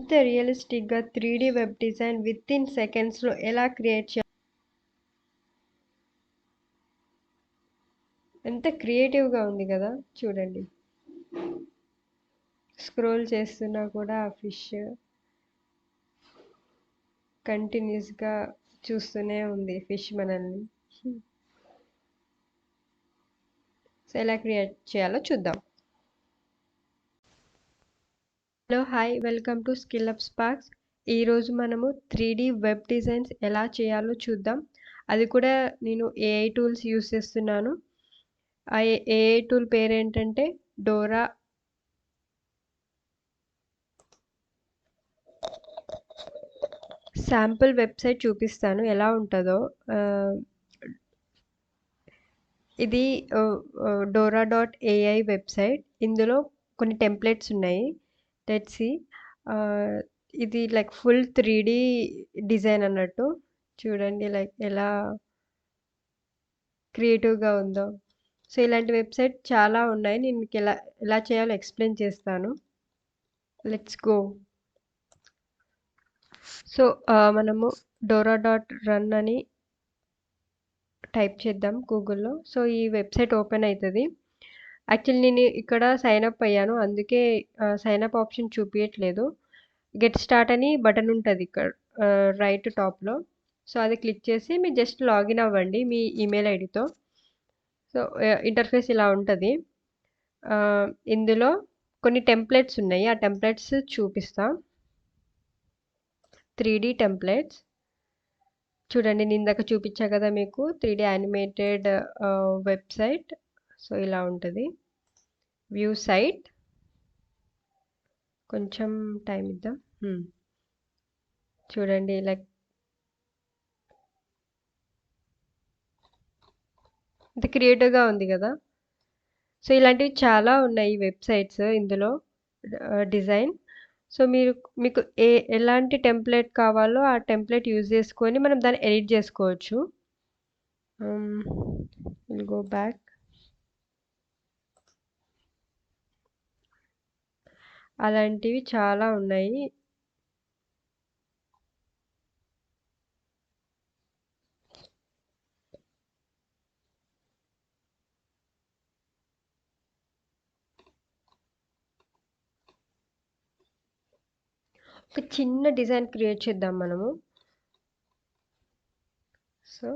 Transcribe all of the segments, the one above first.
ఇంత రియలిస్టిక్‌గా 3D web design within సెకండ్స్‌లో ఎలా క్రియేట్ ఎంత క్రియేటివ్‌గా ఉంది కదా! చూడండి. స్క్రోల్ చేస్తున్నా కూడా ఆ ఫిష్ కంటిన్యూస్‌గా చూస్తూనే ఉంది ఫిష్ మనల్ని. సో, ఎలా క్రియేట్ చేయాలో చూద్దాం. Hello hi welcome to skill up sparks. ఈరోజు మనము 3D వెబ్ డిజైన్స్ ఎలా చేయాలో చూద్దాం. అది కూడా నేను ఏఐ టూల్స్ యూస్ చేస్తున్నాను. ఆ ఏఐ టూల్ పేరేంటంటే డోరా. శాంపుల్ వెబ్సైట్ చూపిస్తాను ఎలా ఉంటుందో. ఇది డోరా.ai వెబ్సైట్. ఇందులో కొన్ని టెంప్లెట్స్ ఉన్నాయి. Let's see. ఇది లైక్ ఫుల్ 3D డిజైన్ అన్నట్టు. చూడండి లైక్ ఎలా క్రియేటివ్‌గా ఉందో. సో, ఇలాంటి వెబ్సైట్ చాలా ఉన్నాయి. నేను మీకు ఎలా ఎలా చేయాలో ఎక్స్‌ప్లెయిన్ చేస్తాను. Let's go. సో, మనము డోరా.రన్ అని టైప్ చేద్దాం గూగుల్‌లో. సో, ఈ వెబ్సైట్ ఓపెన్ అయితది. యాక్చువల్లీ నేను ఇక్కడ సైన్ అప్ అయ్యాను. అందుకే సైన్ అప్ ఆప్షన్ చూపియట్లేదు. గెట్ స్టార్ట్ అని బటన్ ఉంటది ఇక్కడ రైట్ టాప్‌లో. సో, అది క్లిక్ చేసి మీరు జస్ట్ లాగిన్ అవ్వండి మీ ఈమెయిల్ ఐడీతో. సో, ఇంటర్ఫేస్ ఇలా ఉంటది. ఇందులో కొన్ని టెంప్లెట్స్ ఉన్నాయి. ఆ టెంప్లెట్స్ చూపిస్తా. 3D templates. చూడండి నేను ఇందాక చూపించా కదా మీకు 3D యానిమేటెడ్ వెబ్సైట్. సో, ఇలా ఉంటది. View site. కొంచెం టైం ఇద్దాం. చూడండి లైక్ ఇంత క్రియేటివ్‌గా ఉంది కదా! సో, ఇలాంటివి చాలా ఉన్నాయి వెబ్సైట్స్ ఇందులో డిజైన్. సో, మీకు ఎలాంటి టెంప్లెట్ కావాలో ఆ టెంప్లెట్ యూజ్ చేసుకొని మనం దాన్ని ఎడిట్ చేసుకోవచ్చు. Will go back. అలాంటివి చాలా ఉన్నాయి. ఒక చిన్న డిజైన్ క్రియేట్ చేద్దాం మనము. So,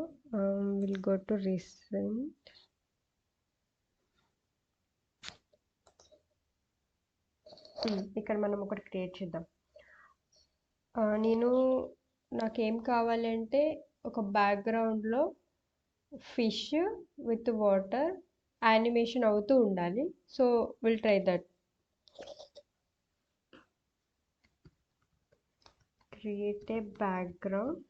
will go to recent. ఇక్కడ మనం ఒకటి క్రియేట్ చేద్దాం. నాకేం కావాలి అంటే ఒక బ్యాక్గ్రౌండ్‌లో ఫిష్ విత్ వాటర్ యానిమేషన్ అవుతూ ఉండాలి. So, will try that. Create a background.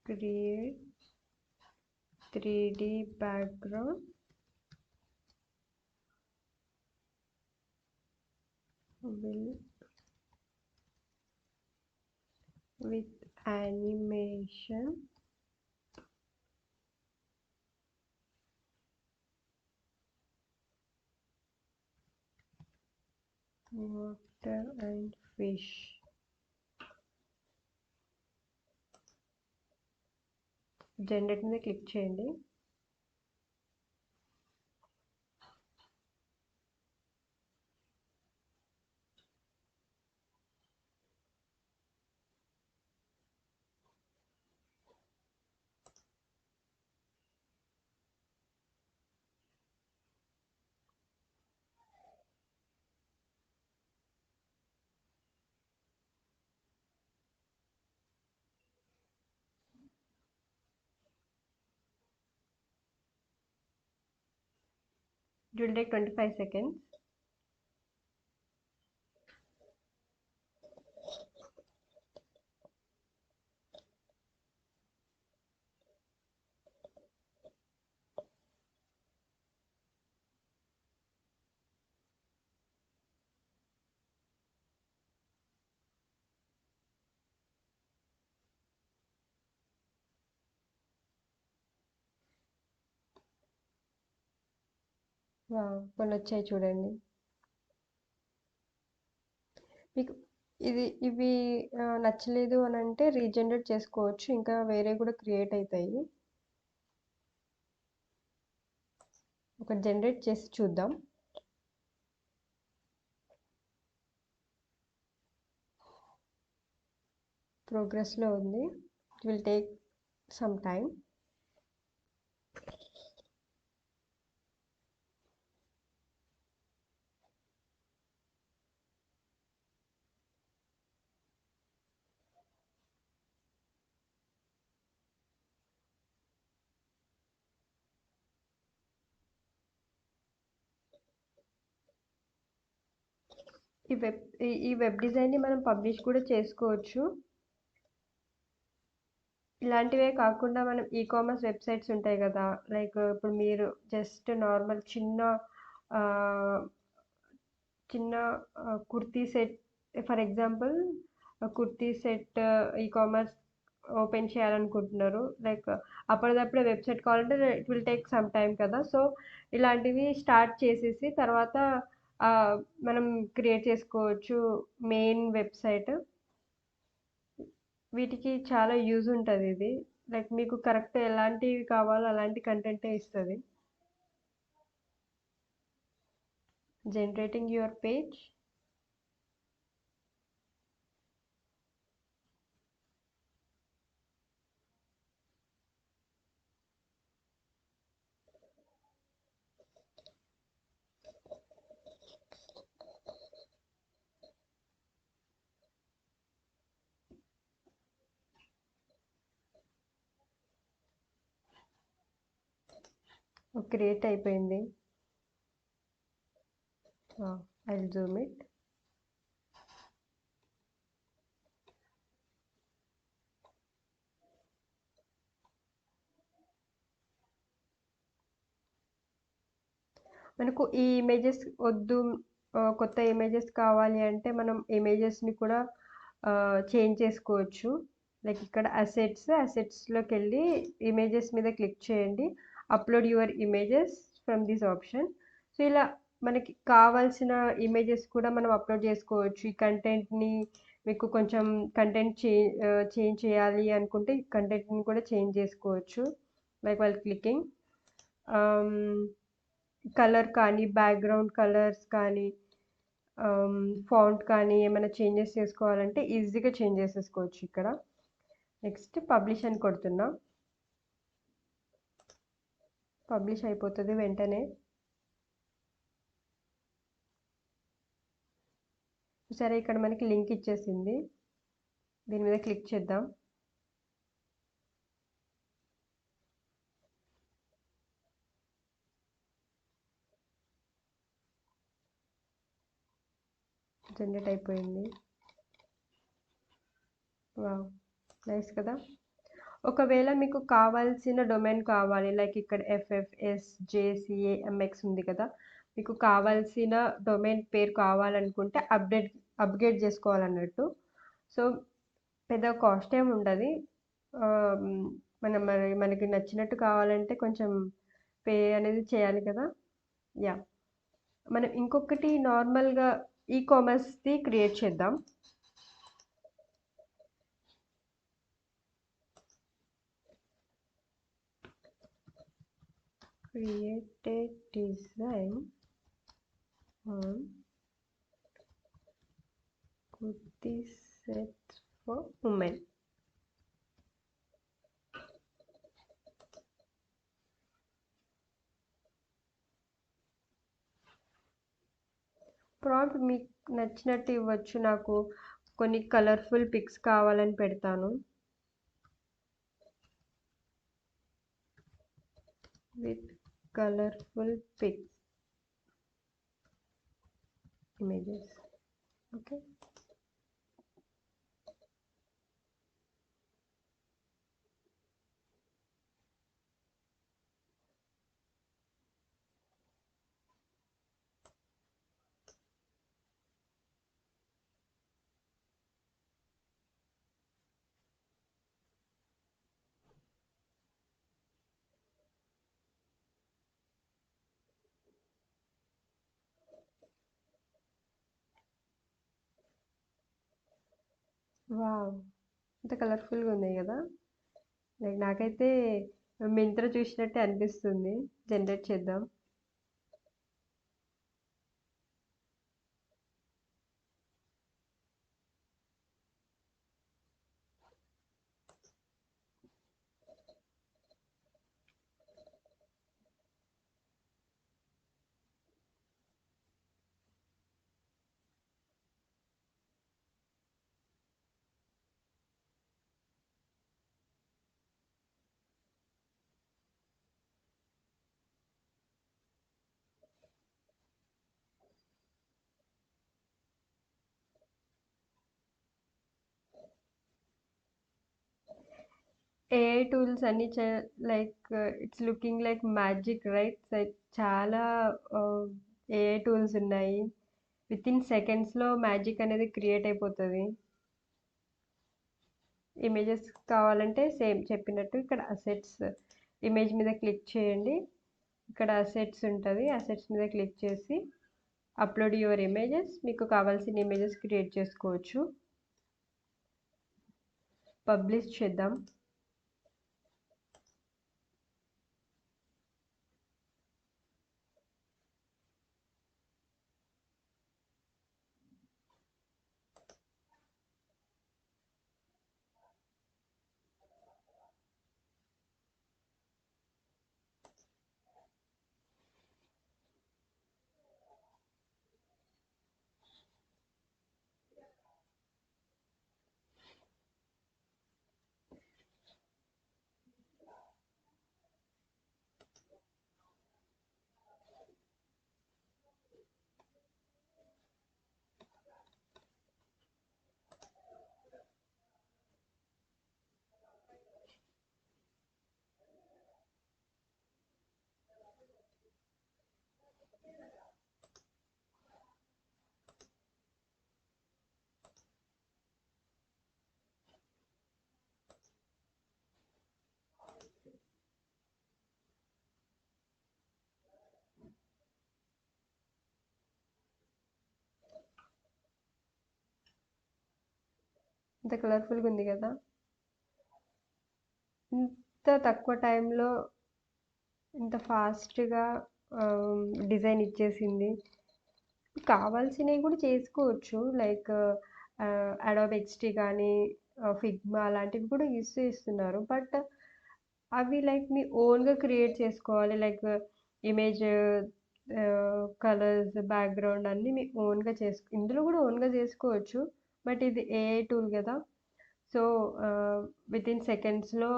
Create 3D background with animation water and fish. Generate మీద క్లిక్ చేయండి. It will take 25 seconds. కొన్ని వచ్చాయి చూడండి. మీకు ఇవి నచ్చలేదు అని అంటే రీజనరేట్ చేసుకోవచ్చు. ఇంకా వేరే కూడా క్రియేట్ అవుతాయి. ఒకటి జనరేట్ చేసి చూద్దాం. ప్రోగ్రెస్లో ఉంది. It will take some time. ఈ వెబ్ ఈ వెబ్ డిజైన్ని మనం పబ్లిష్ కూడా చేసుకోవచ్చు. ఇలాంటివే కాకుండా మనం ఈ కామర్స్ వెబ్సైట్స్ ఉంటాయి కదా, లైక్ ఇప్పుడు మీరు జస్ట్ నార్మల్ ఆ, చిన్న kurti set, for example kurti set e commerce open చేయాలనుకుంటున్నారు. లైక్ అప్పటిదప్పుడే వెబ్సైట్ కావాలంటే it will take some time కదా. సో ఇలాంటివి స్టార్ట్ చేసేసి తర్వాత ఆ, మనం క్రియేట్ చేసుకోవచ్చు మెయిన్ వెబ్సైట్. వీటికి చాలా యూజ్ ఉంటుంది ఇది. లైక్ మీకు కరెక్ట్ ఎలాంటివి కావాలో అలాంటి కంటెంటే ఇస్తుంది. Generating your page. క్రియేట్ అయిపోయింది. I will Zoom it. మనకు ఈ ఇమేజెస్ వద్దు, కొత్త ఇమేజెస్ కావాలి అంటే మనం ఇమేజెస్ని కూడా చేంజ్ చేసుకోవచ్చు. లైక్ ఇక్కడ అసెట్స్లోకి వెళ్ళి ఇమేజెస్ మీద క్లిక్ చేయండి. Upload your images from this option. So ఇలా మనకి కావాల్సిన ఇమేజెస్ కూడా మనం అప్లోడ్ చేసుకోవచ్చు. ఈ కంటెంట్ని మీకు కొంచెం కంటెంట్ చేంజ్ చేయాలి అనుకుంటే కంటెంట్ని కూడా చేంజ్ చేసుకోవచ్చు. లైక్ వైల్ క్లికింగ్ కలర్ కానీ, బ్యాక్గ్రౌండ్ కలర్స్ కానీ, ఫాంట్ కానీ ఏమైనా చేంజెస్ చేసుకోవాలంటే ఈజీగా చేంజ్ చేసేసుకోవచ్చు ఇక్కడ. నెక్స్ట్ పబ్లిష్ అని కొడుతున్నా. పబ్లిష్ అయిపోతుంది వెంటనే. సరే, ఇక్కడ మనకి లింక్ ఇచ్చేసింది. దీని మీద క్లిక్ చేద్దాం. జనరేట్ అయిపోయింది. వావ్, నైస్ కదా. ఒకవేళ మీకు కావాల్సిన డొమైన్ కావాలి, లైక్ ఇక్కడ FFSJCAMX ఉంది కదా, మీకు కావాల్సిన డొమైన్ పేరు కావాలనుకుంటే అప్గ్రేడ్ చేసుకోవాలన్నట్టు. సో పెద్ద కాస్ట్ ఏమి ఉండదు. మనకి నచ్చినట్టు కావాలంటే కొంచెం పే అనేది చేయాలి కదా. యా, మనం ఇంకొకటి నార్మల్గా ఈ కామర్స్ది క్రియేట్ చేద్దాం. Create a design on kurti sets for women. Prompt మీకు నచ్చినట్టు ఇవ్వచ్చు. నాకు కొన్ని కలర్ఫుల్ పిక్స్ కావాలని పెడతాను. With colourful pics images. Okay, wow! ఇంత కలర్‌ఫుల్‌గా ఉన్నాయి గదా! లైక్ నాకైతే మింత్రా చూసినట్టే అనిపిస్తుంది. జనరేట్ చేద్దాం. ఏఐ టూల్స్ అన్నీ like it's looking like magic right? Like చాలా ఏఐ టూల్స్ ఉన్నాయి. వితిన్ సెకండ్స్‌లో మ్యాజిక్ అనేది క్రియేట్ అయిపోతది. ఇమేజెస్ కావాలంటే సేమ్ చెప్పినట్టు ఇక్కడ అసెట్స్ ఇమేజ్ మీద క్లిక్ చేయండి. ఇక్కడ అసెట్స్ ఉంటది. అసెట్స్ మీద క్లిక్ చేసి అప్లోడ్ యువర్ ఇమేజెస్ మీకు కావాల్సిన ఇమేజెస్ క్రియేట్ చేసుకోవచ్చు. పబ్లిష్ చేద్దాం. ఇంత కలర్‌ఫుల్‌గా ఉంది కదా! ఇంత తక్కువ టైంలో ఇంత ఫాస్ట్‌గా డిజైన్ ఇచ్చేసింది. కావాల్సినవి కూడా చేసుకోవచ్చు. లైక్ అడోబ్ ఎక్స్‌డీ గానీ, ఫిగ్మా అలాంటివి కూడా ఇస్తున్నారు. బట్ అవి లైక్ మీ ఓన్‌గా క్రియేట్ చేసుకోవాలి. లైక్ ఇమేజ్ కలర్స్, బ్యాక్‌గ్రౌండ్ అన్నీ మీ ఓన్‌గా ఇందులో కూడా ఓన్‌గా చేసుకోవచ్చు. బట్ ఇది ఏఐ టూల్ కదా! సో, వితిన్ సెకండ్స్‌లో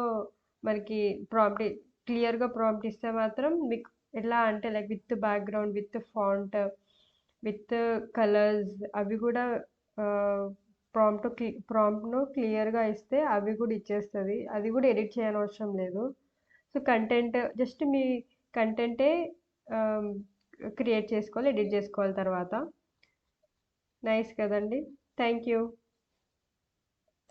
మనకి ప్రాంప్ట్ క్లియర్‌గా ప్రాంప్ట్ ఇస్తే మాత్రం మీకు ఎలా అంటే like with background, with font, with colours అవి కూడా ఆహ్, ప్రాంప్ట్‌ను క్లియర్‌గా ఇస్తే అవి కూడా ఇచ్చేస్తది. అది కూడా ఎడిట్ చేయనవసరం లేదు. సో, కంటెంట్ జస్ట్ మీ కంటెంటే ఆహ్, క్రియేట్ చేసుకోవాలి, ఎడిట్ చేసుకోవాలి తర్వాత. నైస్ కదండీ! Thank you.